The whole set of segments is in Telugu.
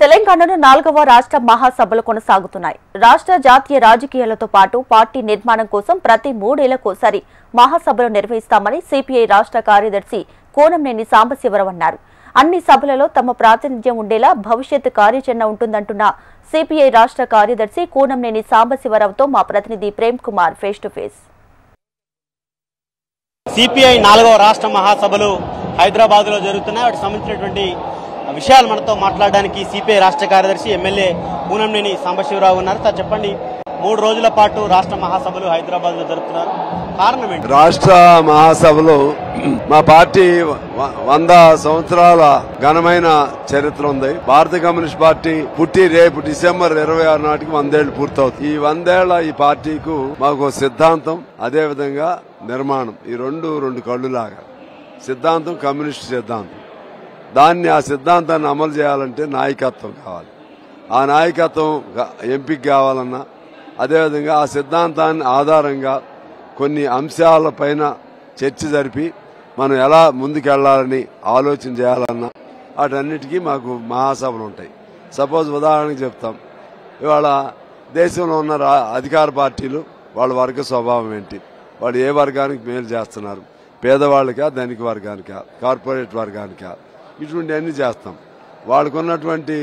తెలంగాణలో 4వ రాష్ట్ర మహాసభలు కొనసాగుతున్నాయి. రాష్ట్ర జాతీయ రాజకీయాలతో పాటు పార్టీ నిర్మాణం కోసం ప్రతి 3 ఏళ్లకోసారి మహాసభలు నిర్వహిస్తామని సిపిఐ రాష్ట్ర కార్యదర్శి కోనంనేని సాంబశివరావు అన్నారు. అన్ని సభలలో తమ ప్రాతినిధ్యం ఉండేలా భవిష్యత్ కార్యాచరణ ఉంటుందంటున్న సిపిఐ రాష్ట్ర కార్యదర్శి కోనంనేని సాంబశివరావుతో మా ప్రతినిధి Prem Kumar face to face. CPI 4వ రాష్ట్ర మహాసభలు హైదరాబాద్ లో జరుగుతున్నాయి. వాటికి సంబంధించినటువంటి విషయాలు మనతో మాట్లాడడానికి సిపిఐ రాష్ట్ర కార్యదర్శి ఎమ్మెల్యే కోనంనేని సాంబశివరావు ఉన్నారు. సార్ చెప్పండి, 3 రోజుల పాటు రాష్ట్ర మహాసభలు హైదరాబాద్ లో జరుపుతున్నారు, కారణం ఏంటి? రాష్ట్ర మహాసభలు మా పార్టీ 100 సంవత్సరాల ఘనమైన చరిత్ర ఉంది. భారత కమ్యూనిస్ట్ పార్టీ పుట్టి రేపు డిసెంబర్ 26 నాటికి 100 ఏళ్లు పూర్తవుతుంది. ఈ 100 ఏళ్ల ఈ పార్టీకు మాకు సిద్ధాంతం, అదే విధంగా నిర్మాణం, ఈ రెండు కళ్ళులాగా. సిద్ధాంతం కమ్యూనిస్ట్ సిద్ధాంతం. ఆ సిద్ధాంతాన్ని అమలు చేయాలంటే నాయకత్వం కావాలి. ఆ నాయకత్వం ఎంపిక కావాలన్నా, అదేవిధంగా ఆ సిద్ధాంతాన్ని ఆధారంగా కొన్ని అంశాలపైన చర్చ జరిపి మనం ఎలా ముందుకెళ్లాలని ఆలోచన చేయాలన్నా వాటన్నిటికీ మాకు మహాసభలు ఉంటాయి. సపోజ్ ఉదాహరణకు చెప్తాం, ఇవాళ దేశంలో ఉన్న అధికార పార్టీలు వాళ్ళ వర్గ స్వభావం ఏంటి, వాళ్ళు ఏ వర్గానికి మేలు చేస్తున్నారు, పేదవాళ్ళకా, ధనిక వర్గానికా, కార్పొరేట్ వర్గానికా, ఇటువంటి అన్ని చేస్తాం. వాళ్ళకు ఉన్నటువంటి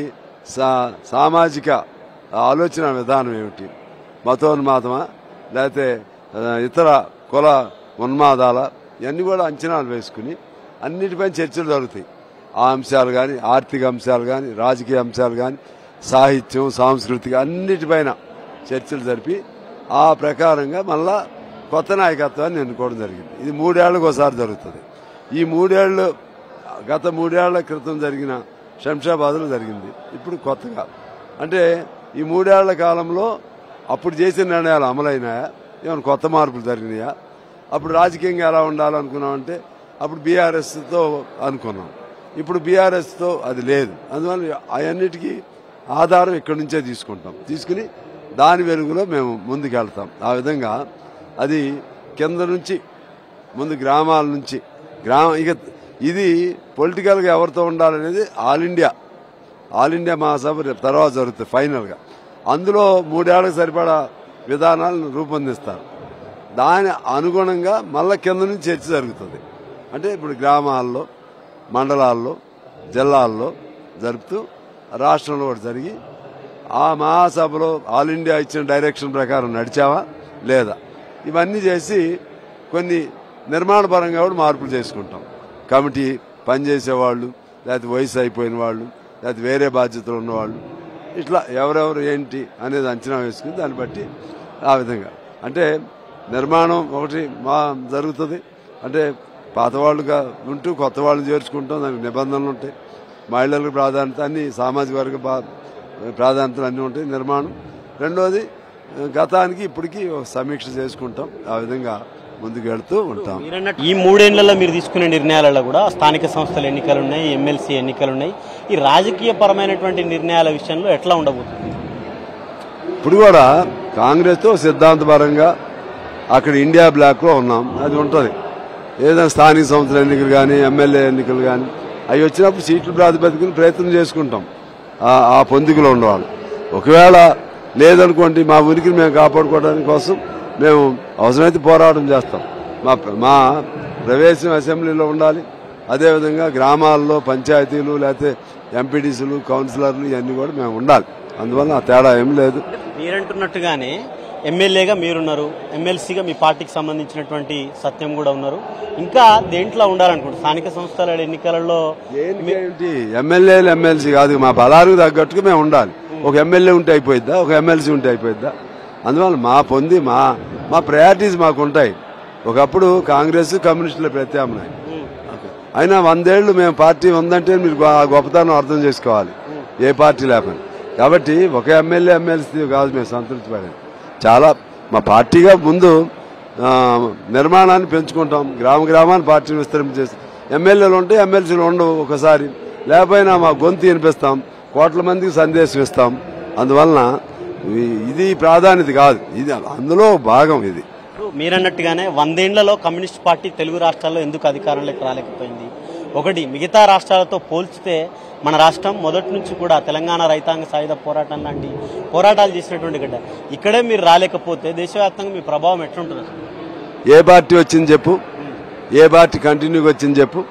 సామాజిక ఆలోచన విధానం ఏమిటి, మతోన్మాదమా లేకపోతే ఇతర కుల ఉన్మాదాల, ఇవన్నీ కూడా అంచనాలు వేసుకుని అన్నిటిపై చర్చలు జరుగుతాయి. ఆ అంశాలు కానీ, ఆర్థిక అంశాలు కానీ, రాజకీయ అంశాలు కానీ, సాహిత్యం, సాంస్కృతిక అన్నిటిపైన చర్చలు జరిపి ఆ ప్రకారంగా మళ్ళా కొత్త నాయకత్వాన్ని ఎన్నుకోవడం జరిగింది. ఇది 3 ఏళ్లకు ఒకసారి జరుగుతుంది. ఈ 3 ఏళ్లు గత 3 ఏళ్ల క్రితం జరిగిన శంషాబాద్లో జరిగింది. ఇప్పుడు కొత్తగా అంటే ఈ 3 ఏళ్ల కాలంలో అప్పుడు చేసిన నిర్ణయాలు అమలైనాయా, ఏమైనా కొత్త మార్పులు జరిగినాయా, అప్పుడు రాజకీయంగా ఎలా ఉండాలనుకున్నామంటే అప్పుడు బీఆర్ఎస్తో అనుకున్నాం, ఇప్పుడు బీఆర్ఎస్తో అది లేదు. అందువల్ల అవన్నిటికీ ఆధారం ఇక్కడి నుంచే తీసుకుని దాని వెలుగులో మేము ముందుకెళ్తాం. ఆ విధంగా అది కింద నుంచి ముందు గ్రామాల నుంచి ఇక ఇది పొలిటికల్గా ఎవరితో ఉండాలనేది ఆల్ ఇండియా మహాసభ తర్వాత జరుగుతుంది ఫైనల్గా. అందులో 3 ఏళ్లకు సరిపడా విధానాలను రూపొందిస్తారు. దాని అనుగుణంగా మళ్ళా కింద నుంచి చర్చ జరుగుతుంది. అంటే ఇప్పుడు గ్రామాల్లో, మండలాల్లో, జిల్లాల్లో జరుపుతూ రాష్ట్రంలో కూడా జరిగి ఆ మహాసభలో ఆల్ ఇండియా ఇచ్చిన డైరెక్షన్ ప్రకారం నడిచావా లేదా, ఇవన్నీ చేసి కొన్ని నిర్మాణపరంగా కూడా మార్పులు చేసుకుంటాం. కమిటీ పనిచేసేవాళ్ళు, లేకపోతే వయసు అయిపోయిన వాళ్ళు, లేకపోతే వేరే బాధ్యతలు ఉన్నవాళ్ళు, ఇట్లా ఎవరెవరు ఏంటి అనేది అంచనా వేసుకుని దాన్ని బట్టి ఆ విధంగా అంటే నిర్మాణం ఒకటి జరుగుతుంది. అంటే పాత వాళ్ళుగా ఉంటూ కొత్త వాళ్ళని చేర్చుకుంటాం, దానికి నిబంధనలు ఉంటాయి. మహిళలకు ప్రాధాన్యత, అన్ని సామాజిక వర్గ ప్రాధాన్యతలు అన్నీ ఉంటాయి. నిర్మాణం రెండోది గతానికి ఇప్పటికీ సమీక్ష చేసుకుంటాం. ఆ విధంగా ముందుకు వెళ్తూ ఉంటాం. ఈ 3 ఏళ్లలో మీరు తీసుకునే నిర్ణయాలలో కూడా స్థానిక సంస్థల ఎన్నికలున్నాయి, ఎమ్మెల్సీ ఎన్నికలున్నాయి. ఈ రాజకీయ పరమైనటువంటి నిర్ణయాల విషయంలో ఎట్లా ఉండబోతుంది? ఇప్పుడు కూడా కాంగ్రెస్తో సిద్ధాంతపరంగా అక్కడ ఇండియా బ్లాక్ లో ఉన్నాం, అది ఉంటుంది. ఏదైనా స్థానిక సంస్థల ఎన్నికలు కానీ, ఎమ్మెల్యే ఎన్నికలు కానీ అవి వచ్చినప్పుడు సీట్ల ప్రాతిపదికన ప్రయత్నం చేసుకుంటాం ఆ పొందికలో ఉన్నవాళ్ళు. ఒకవేళ లేదనుకోండి, మా ఉనికిని మేము కాపాడుకోవడానికి కోసం మేము అవసరమైతే పోరాటం చేస్తాం. మా ప్రవేశం అసెంబ్లీలో ఉండాలి. అదేవిధంగా గ్రామాల్లో పంచాయతీలు, లేకపోతే ఎంపీటీసీలు, కౌన్సిలర్లు ఇవన్నీ కూడా మేము ఉండాలి. అందువల్ల ఆ తేడా ఏం లేదు. మీరంటున్నట్టుగానే ఎమ్మెల్యేగా మీరున్నారు, ఎమ్మెల్సీగా మీ పార్టీకి సంబంధించినటువంటి సత్యం కూడా ఉన్నారు. ఇంకా దేంట్లో ఉండాలనుకుంటారు? స్థానిక సంస్థల ఎన్నికలలో ఎమ్మెల్యేలు ఎమ్మెల్సీ కాదు, మా బలానికి తగ్గట్టుగా మేము ఉండాలి. ఒక ఎమ్మెల్యే ఉంటే అయిపోయిద్దా, ఒక ఎమ్మెల్సీ ఉంటే అయిపోయిద్దా? అందువల్ల మా ప్రయారిటీస్ మాకు ఉంటాయి. ఒకప్పుడు కాంగ్రెస్ కమ్యూనిస్టుల ప్రత్యామ్నాయం, అయినా 100 ఏళ్లు మేము పార్టీ ఉందంటే మీరు గొప్పతనం అర్థం చేసుకోవాలి, ఏ పార్టీ లేకపోయినా. కాబట్టి ఒక ఎమ్మెల్యే ఎమ్మెల్సీ కాదు మేము సంతృప్తి పడేది. చాలా మా పార్టీగా ముందు నిర్మాణాన్ని పెంచుకుంటాం, గ్రామాన్ని పార్టీని విస్తరింపజేస్తాం. ఎమ్మెల్యేలు ఉంటే ఎమ్మెల్సీలు ఉండవు, ఒకసారి లేకపోయినా మా గొంతు వినిపిస్తాం, కోట్ల మందికి సందేశం ఇస్తాం. అందువలన ఇది ప్రాధాన్యత కాదు, ఇది అందులో భాగం. ఇది మీరన్నట్టుగానే 100 ఏళ్లలో కమ్యూనిస్ట్ పార్టీ తెలుగు రాష్ట్రాల్లో ఎందుకు అధికారంలోకి రాలేకపోయింది? ఒకటి, మిగతా రాష్ట్రాలతో పోల్చితే మన రాష్ట్రం మొదటి నుంచి కూడా తెలంగాణ రైతాంగ సాయుధ పోరాటం లాంటి పోరాటాలు చేసినటువంటి గడ్డ. ఇక్కడే మీరు రాలేకపోతే దేశవ్యాప్తంగా మీ ప్రభావం ఎట్లుంటుంది? ఏ పార్టీ వచ్చింది చెప్పు, ఏ పార్టీ కంటిన్యూగా వచ్చింది చెప్పు.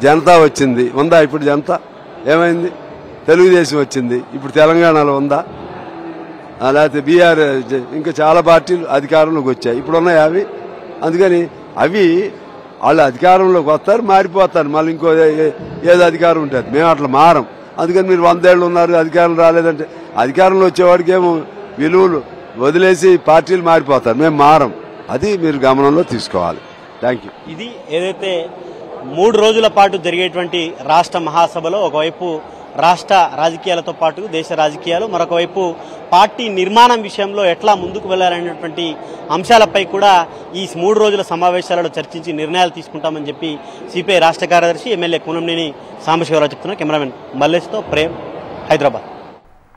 జనతా వచ్చింది, ఉందా ఇప్పుడు జనతా? ఏమైంది? తెలుగుదేశం వచ్చింది, ఇప్పుడు తెలంగాణలో ఉందా? లేకపోతే బీఆర్, ఇంకా చాలా పార్టీలు అధికారంలోకి వచ్చాయి, ఇప్పుడు ఉన్నాయి అవి. అందుకని అవి వాళ్ళు అధికారంలోకి వస్తారు, మారిపోతారు, మళ్ళీ ఇంకో ఏదో అధికారం ఉంటుంది. మేము అట్లా మారం. అందుకని మీరు 100 ఏళ్ళు ఉన్నారు, అధికారం రాలేదంటే అధికారంలో వచ్చేవాడికి ఏమో విలువలు వదిలేసి పార్టీలు మారిపోతారు. మేము మారం, అది మీరు గమనంలో తీసుకోవాలి. Thank you. ఇది ఏదైతే 3 రోజుల పాటు జరిగేటువంటి రాష్ట్ర మహాసభలో ఒకవైపు రాష్ట్ర రాజకీయాలతో పాటు దేశ రాజకీయాలు, మరొక వైపు పార్టీ నిర్మాణం విషయంలో ఎట్లా ముందుకు వెళ్లాలనేటువంటి అంశాలపై కూడా ఈ 3 రోజుల సమావేశాలలో చర్చించి నిర్ణయాలు తీసుకుంటామని చెప్పి సిపిఐ రాష్ట్ర కార్యదర్శి ఎమ్మెల్యే కూనంనేని సాంబశివరావు చెప్తున్నారు. కెమెరామెన్ మల్లేష్తో ప్రేమ్, హైదరాబాద్.